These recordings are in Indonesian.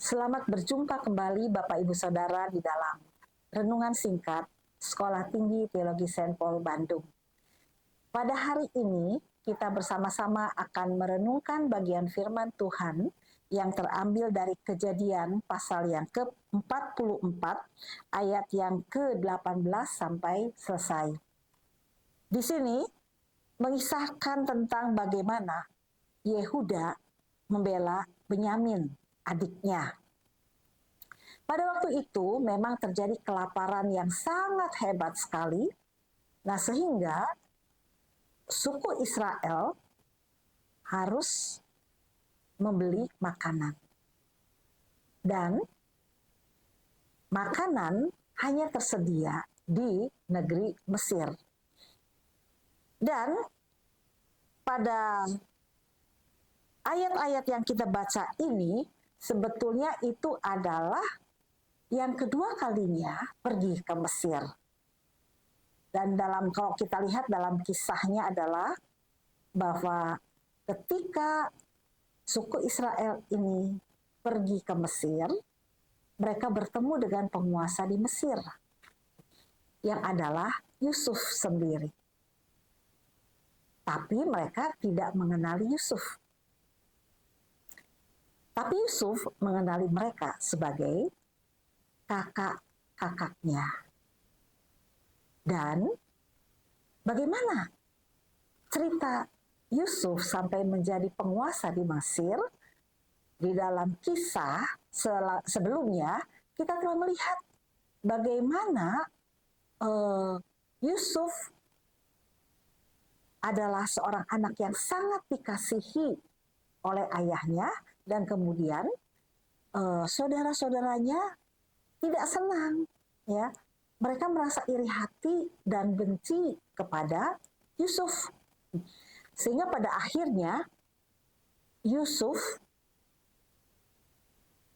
Selamat berjumpa kembali Bapak Ibu Saudara di dalam renungan singkat Sekolah Tinggi Teologi Saint Paul Bandung. Pada hari ini kita bersama-sama akan merenungkan bagian firman Tuhan yang terambil dari Kejadian pasal yang ke-44 ayat yang ke-18 sampai selesai. Di sini mengisahkan tentang bagaimana Yehuda membela Benyamin, adiknya. Pada waktu itu memang terjadi kelaparan yang sangat hebat sekali. Nah, sehingga suku Israel harus membeli makanan. Dan makanan hanya tersedia di negeri Mesir. Dan pada ayat-ayat yang kita baca ini sebetulnya itu adalah yang kedua kalinya pergi ke Mesir. Dan kalau kita lihat dalam kisahnya adalah bahwa ketika suku Israel ini pergi ke Mesir, mereka bertemu dengan penguasa di Mesir yang adalah Yusuf sendiri. Tapi mereka tidak mengenali Yusuf. Tapi Yusuf mengenali mereka sebagai kakak-kakaknya. Dan bagaimana cerita Yusuf sampai menjadi penguasa di Mesir? Di dalam kisah sebelumnya kita telah melihat bagaimana Yusuf adalah seorang anak yang sangat dikasihi oleh ayahnya, dan kemudian saudara-saudaranya tidak senang, ya. Mereka merasa iri hati dan benci kepada Yusuf. Sehingga pada akhirnya Yusuf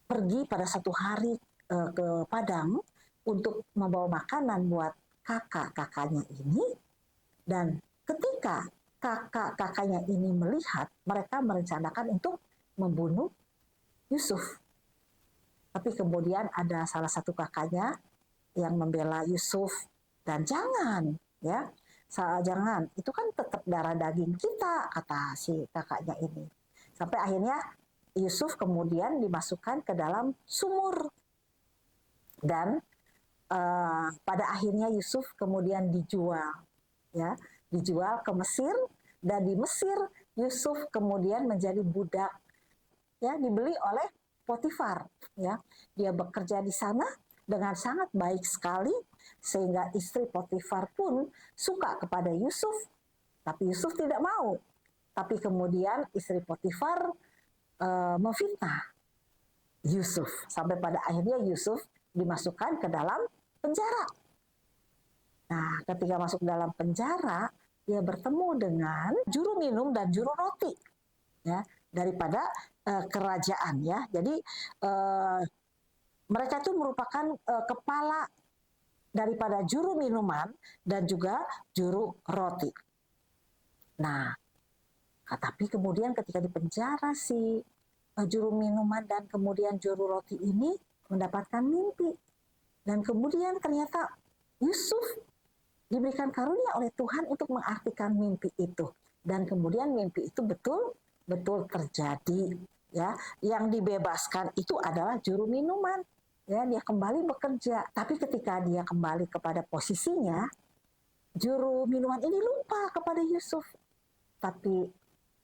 pergi pada satu hari ke Padang untuk membawa makanan buat kakak-kakaknya ini. Dan ketika kakak-kakaknya ini melihat, mereka merencanakan untuk membunuh Yusuf. Tapi kemudian ada salah satu kakaknya yang membela Yusuf, dan jangan, itu kan tetap darah daging kita, kata si kakaknya ini. Sampai akhirnya Yusuf kemudian dimasukkan ke dalam sumur, dan pada akhirnya Yusuf kemudian dijual ke Mesir, dan di Mesir Yusuf kemudian menjadi budak, dibeli oleh Potifar, Dia bekerja di sana dengan sangat baik sekali, sehingga istri Potifar pun suka kepada Yusuf, tapi Yusuf tidak mau. Tapi kemudian istri Potifar memfitnah Yusuf, sampai pada akhirnya Yusuf dimasukkan ke dalam penjara. Nah, ketika masuk dalam penjara, dia bertemu dengan juru minum dan juru roti, daripada kerajaan, Jadi mereka itu merupakan kepala daripada juru minuman dan juga juru roti. Nah, tapi kemudian ketika di penjara si juru minuman dan kemudian juru roti ini mendapatkan mimpi. Dan kemudian ternyata Yusuf diberikan karunia oleh Tuhan untuk mengartikan mimpi itu. Dan kemudian mimpi itu betul-betul terjadi. Yang dibebaskan itu adalah juru minuman. Dia kembali bekerja. Tapi ketika dia kembali kepada posisinya, juru minuman ini lupa kepada Yusuf. Tapi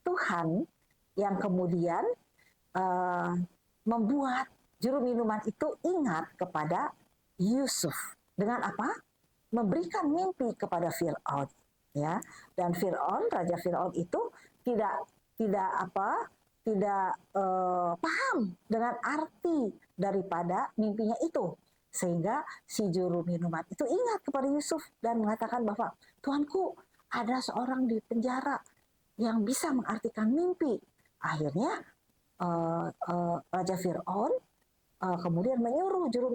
Tuhan yang kemudian membuat juru minuman itu ingat kepada Yusuf. Dengan apa? Memberikan mimpi kepada Fir'aun. Dan Raja Fir'aun itu tidak paham dengan arti daripada mimpinya itu. Sehingga si juru minuman itu ingat kepada Yusuf dan mengatakan bahwa, Tuanku, ada seorang di penjara yang bisa mengartikan mimpi. Akhirnya Raja Fir'aun kemudian menyuruh juru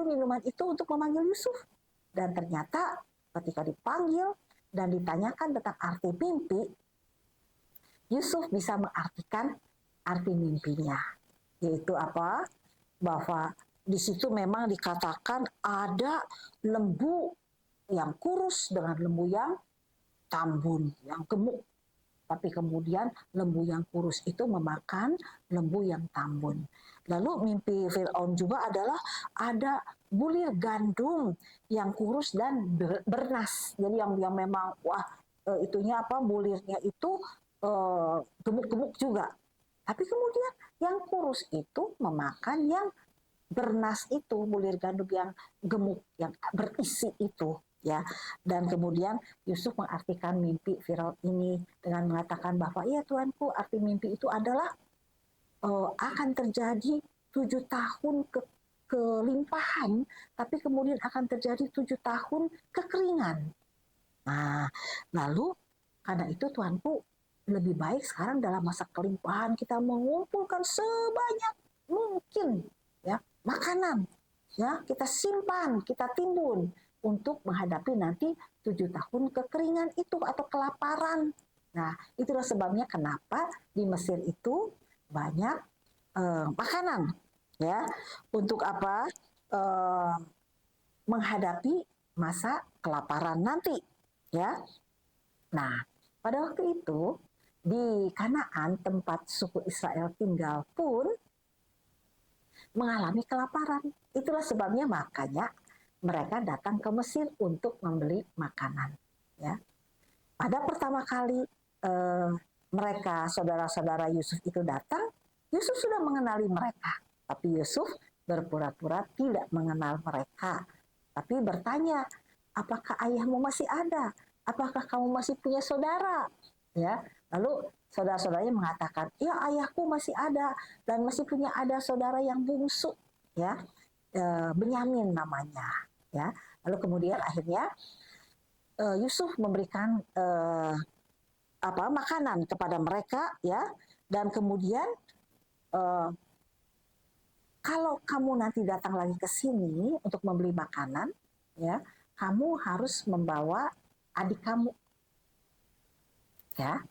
minuman itu untuk memanggil Yusuf. Dan ternyata ketika dipanggil dan ditanyakan tentang arti mimpi, Yusuf bisa mengartikan arti mimpinya. yaitu apa? Bahwa di situ memang dikatakan ada lembu yang kurus dengan lembu yang tambun, yang gemuk. Tapi kemudian lembu yang kurus itu memakan lembu yang tambun. Lalu mimpi Firaun juga adalah ada bulir gandum yang kurus dan bernas. Jadi yang memang wah itunya apa bulirnya itu gemuk-gemuk juga. Tapi kemudian yang kurus itu memakan yang bernas itu, bulir gandum yang gemuk, yang berisi itu, ya. Dan kemudian Yusuf mengartikan mimpi Firaun ini dengan mengatakan bahwa ya Tuanku, arti mimpi itu adalah akan terjadi 7 tahun kelimpahan, tapi kemudian akan terjadi 7 tahun kekeringan. Nah, lalu karena itu Tuanku, lebih baik sekarang dalam masa kelimpahan kita mengumpulkan sebanyak mungkin ya makanan, ya kita simpan, kita timbun untuk menghadapi nanti 7 tahun kekeringan itu atau kelaparan. Nah, itulah sebabnya kenapa di Mesir itu banyak makanan, ya, untuk apa? Menghadapi masa kelaparan nanti, ya. Nah, pada waktu itu di Kanaan tempat suku Israel tinggal pun mengalami kelaparan. Itulah sebabnya makanya mereka datang ke Mesir untuk membeli makanan. Ya, pada pertama kali mereka saudara-saudara Yusuf itu datang, Yusuf sudah mengenali mereka, tapi Yusuf berpura-pura tidak mengenal mereka, tapi bertanya, apakah ayahmu masih ada? Apakah kamu masih punya saudara? Ya, lalu saudara-saudaranya mengatakan, ya ayahku masih ada dan masih punya ada saudara yang bungsu, ya, Benyamin namanya, ya. Lalu kemudian akhirnya Yusuf memberikan makanan kepada mereka, ya, dan kemudian kalau kamu nanti datang lagi ke sini untuk membeli makanan, ya, kamu harus membawa adik kamu, ya.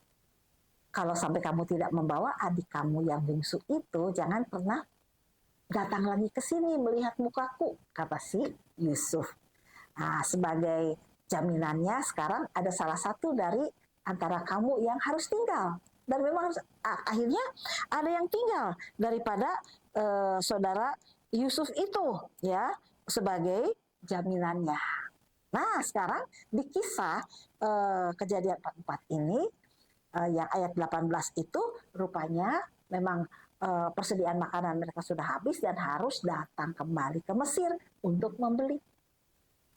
Kalau sampai kamu tidak membawa adik kamu yang bungsu itu, jangan pernah datang lagi ke sini melihat mukaku, kata si Yusuf. Nah, sebagai jaminannya sekarang ada salah satu dari antara kamu yang harus tinggal. Dan memang akhirnya ada yang tinggal daripada saudara Yusuf itu, ya, sebagai jaminannya. Nah, sekarang di kisah kejadian 4 ini yang ayat 18 itu rupanya memang persediaan makanan mereka sudah habis dan harus datang kembali ke Mesir untuk membeli.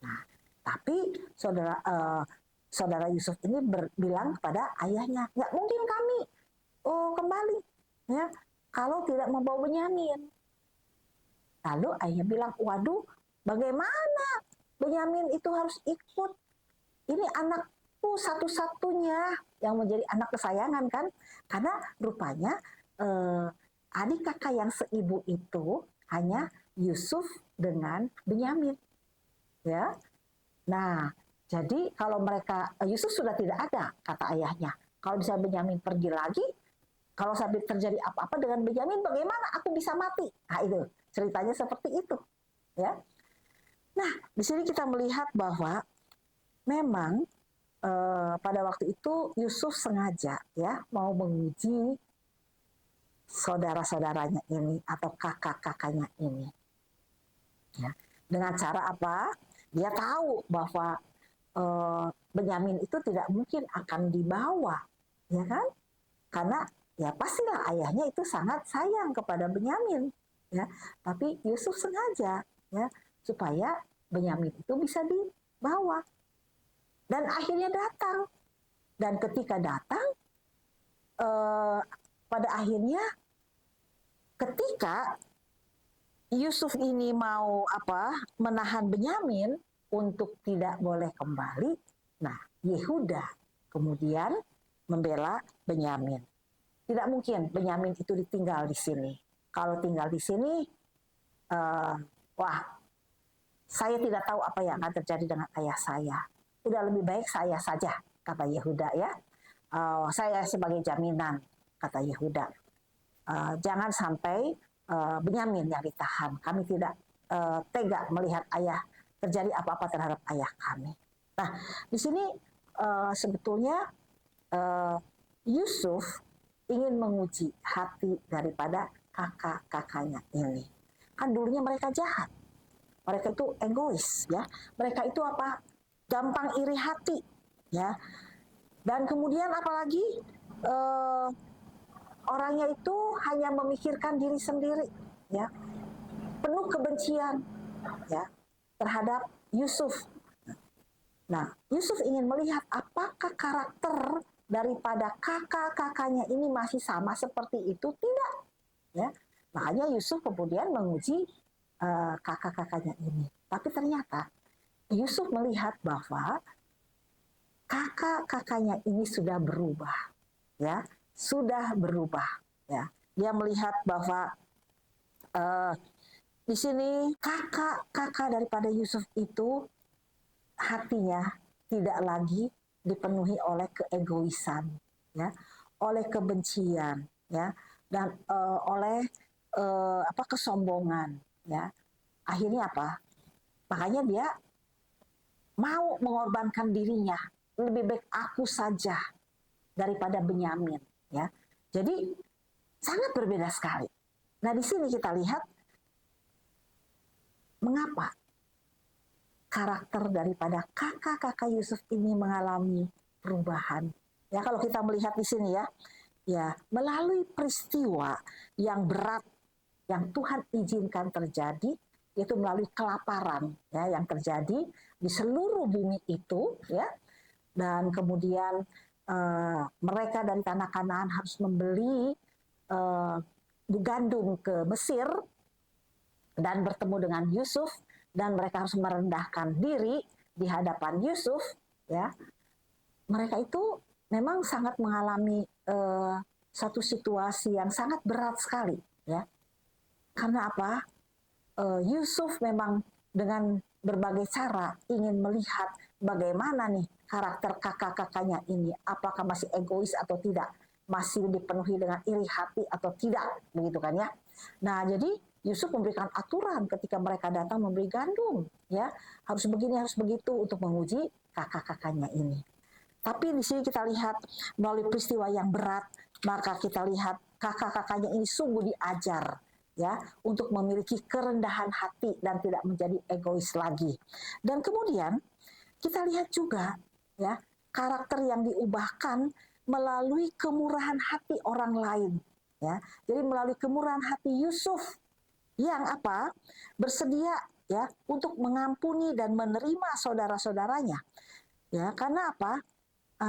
Nah, tapi saudara Yusuf ini bilang kepada ayahnya, nggak mungkin kami kembali, ya, kalau tidak membawa Benyamin. Lalu ayahnya bilang, waduh, bagaimana Benyamin itu harus ikut? Ini anakku satu-satunya yang menjadi anak kesayangan kan? Karena rupanya adik kakak yang seibu itu hanya Yusuf dengan Benyamin, ya. Nah, jadi kalau mereka Yusuf sudah tidak ada, kata ayahnya. Kalau bisa Benyamin pergi lagi, kalau sampai terjadi apa-apa dengan Benyamin, bagaimana aku bisa mati? Nah, itu ceritanya seperti itu, ya. Nah, di sini kita melihat bahwa memang pada waktu itu Yusuf sengaja, ya, mau menguji saudara-saudaranya ini atau kakak-kakaknya ini, ya. Dengan cara apa? Dia tahu bahwa Benyamin itu tidak mungkin akan dibawa, ya kan? Karena ya pastilah ayahnya itu sangat sayang kepada Benyamin, ya. Tapi Yusuf sengaja, ya, supaya Benyamin itu bisa dibawa. Dan akhirnya datang. Dan ketika datang, pada akhirnya ketika Yusuf ini mau menahan Benyamin untuk tidak boleh kembali, nah Yehuda kemudian membela Benyamin. Tidak mungkin Benyamin itu ditinggal di sini. Kalau tinggal di sini, saya tidak tahu apa yang akan terjadi dengan ayah saya. Udah lebih baik saya saja, kata Yehuda, ya. Saya sebagai jaminan, kata Yehuda. Jangan sampai Benyamin yang ditahan. Kami tidak tega melihat ayah terjadi apa-apa terhadap ayah kami. Nah, di sini sebetulnya Yusuf ingin menguji hati daripada kakak-kakaknya ini. Kan dulunya mereka jahat, mereka itu egois, ya. Mereka itu apa? Gampang iri hati, ya. Dan kemudian apalagi orangnya itu hanya memikirkan diri sendiri, ya. Penuh kebencian, ya, terhadap Yusuf. Nah, Yusuf ingin melihat apakah karakter daripada kakak-kakaknya ini masih sama seperti itu, tidak, ya. Makanya Yusuf kemudian menguji kakak-kakaknya ini. Tapi ternyata Yusuf melihat bahwa kakak-kakaknya ini sudah berubah, ya, sudah berubah, ya. Dia melihat bahwa di sini kakak-kakak daripada Yusuf itu hatinya tidak lagi dipenuhi oleh keegoisan, ya, oleh kebencian, ya, dan oleh kesombongan, ya. Akhirnya apa? Makanya dia mau mengorbankan dirinya. Lebih baik aku saja daripada Benyamin, ya. Jadi sangat berbeda sekali. Nah, di sini kita lihat mengapa karakter daripada kakak-kakak Yusuf ini mengalami perubahan. Ya, kalau kita melihat di sini, ya, melalui peristiwa yang berat yang Tuhan izinkan terjadi, yaitu melalui kelaparan, ya, yang terjadi di seluruh bumi itu, ya. Dan kemudian mereka dari tanah Kanaan harus membeli gandum ke Mesir dan bertemu dengan Yusuf, dan mereka harus merendahkan diri di hadapan Yusuf, ya. Mereka itu memang sangat mengalami satu situasi yang sangat berat sekali, ya. Karena apa? Yusuf memang dengan berbagai cara ingin melihat bagaimana nih karakter kakak-kakaknya ini, apakah masih egois atau tidak, masih dipenuhi dengan iri hati atau tidak, begitu kan, ya. Nah, jadi Yusuf memberikan aturan ketika mereka datang memberi gandum, ya, harus begini, harus begitu, untuk menguji kakak-kakaknya ini. Tapi di sini kita lihat melalui peristiwa yang berat, maka kita lihat kakak-kakaknya ini sungguh diajar, ya, untuk memiliki kerendahan hati dan tidak menjadi egois lagi. Dan kemudian kita lihat juga, ya, karakter yang diubahkan melalui kemurahan hati orang lain, ya. Jadi melalui kemurahan hati Yusuf yang apa? Bersedia, ya, untuk mengampuni dan menerima saudara-saudaranya. Ya, karena apa?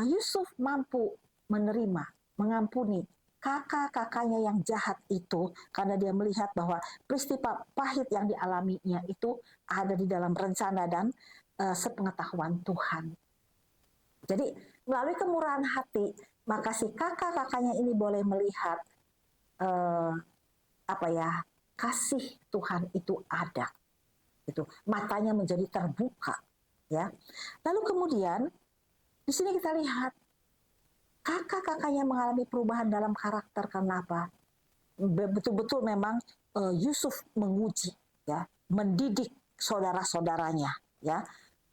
Yusuf mampu menerima, mengampuni kakak-kakaknya yang jahat itu, karena dia melihat bahwa peristiwa pahit yang dialaminya itu ada di dalam rencana dan sepengetahuan Tuhan. Jadi melalui kemurahan hati, maka si kakak-kakaknya ini boleh melihat kasih Tuhan itu ada. Itu matanya menjadi terbuka, ya. Lalu kemudian di sini kita lihat kakak-kakaknya mengalami perubahan dalam karakter. Karena apa? Betul-betul memang Yusuf menguji, ya, mendidik saudara-saudaranya, ya.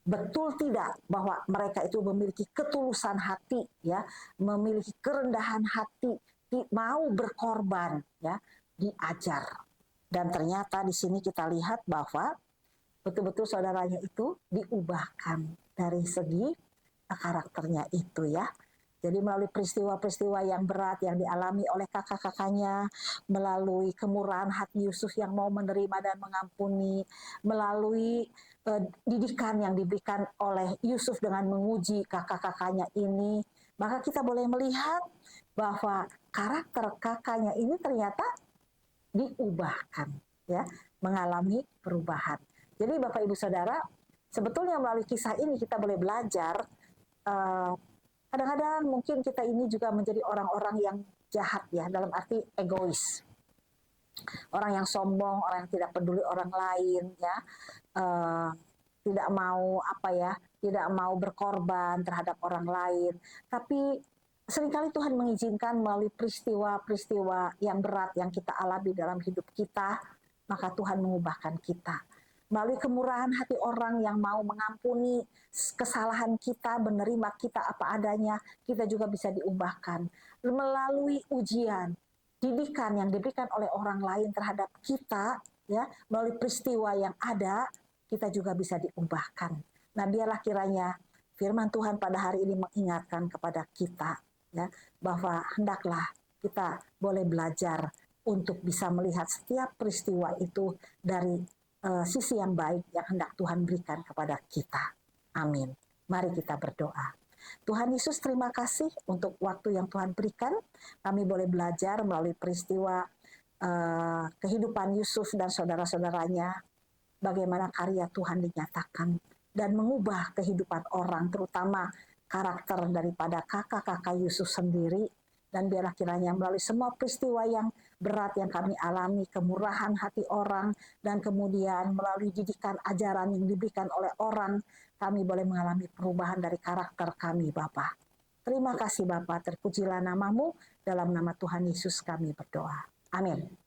Betul tidak bahwa mereka itu memiliki ketulusan hati, ya, memiliki kerendahan hati, mau berkorban, ya, diajar. Dan ternyata di sini kita lihat bahwa betul-betul saudaranya itu diubahkan dari segi karakternya itu, ya. Jadi melalui peristiwa-peristiwa yang berat yang dialami oleh kakak-kakaknya, melalui kemurahan hati Yusuf yang mau menerima dan mengampuni, melalui didikan yang diberikan oleh Yusuf dengan menguji kakak-kakaknya ini, maka kita boleh melihat bahwa karakter kakaknya ini ternyata diubahkan, ya, mengalami perubahan. Jadi Bapak Ibu Saudara, sebetulnya melalui kisah ini kita boleh belajar kadang-kadang mungkin kita ini juga menjadi orang-orang yang jahat, ya, dalam arti egois. Orang yang sombong, orang yang tidak peduli orang lain, ya. Tidak mau tidak mau berkorban terhadap orang lain. Tapi seringkali Tuhan mengizinkan melalui peristiwa-peristiwa yang berat yang kita alami dalam hidup kita, maka Tuhan mengubahkan kita. Melalui kemurahan hati orang yang mau mengampuni kesalahan kita, menerima kita apa adanya, kita juga bisa diubahkan. Melalui ujian, didikan yang diberikan oleh orang lain terhadap kita, ya, melalui peristiwa yang ada, kita juga bisa diubahkan. Nah, biarlah kiranya firman Tuhan pada hari ini mengingatkan kepada kita, ya, bahwa hendaklah kita boleh belajar untuk bisa melihat setiap peristiwa itu dari sisi yang baik yang hendak Tuhan berikan kepada kita. Amin. Mari kita berdoa. Tuhan Yesus, terima kasih untuk waktu yang Tuhan berikan. Kami boleh belajar melalui peristiwa kehidupan Yusuf dan saudara-saudaranya, bagaimana karya Tuhan dinyatakan dan mengubah kehidupan orang, terutama karakter daripada kakak-kakak Yusuf sendiri. Dan biarlah kiranya melalui semua peristiwa yang berat yang kami alami, kemurahan hati orang, dan kemudian melalui didikan ajaran yang diberikan oleh orang, kami boleh mengalami perubahan dari karakter kami, Bapa. Terima kasih Bapa, terpujilah namamu, dalam nama Tuhan Yesus kami berdoa. Amin.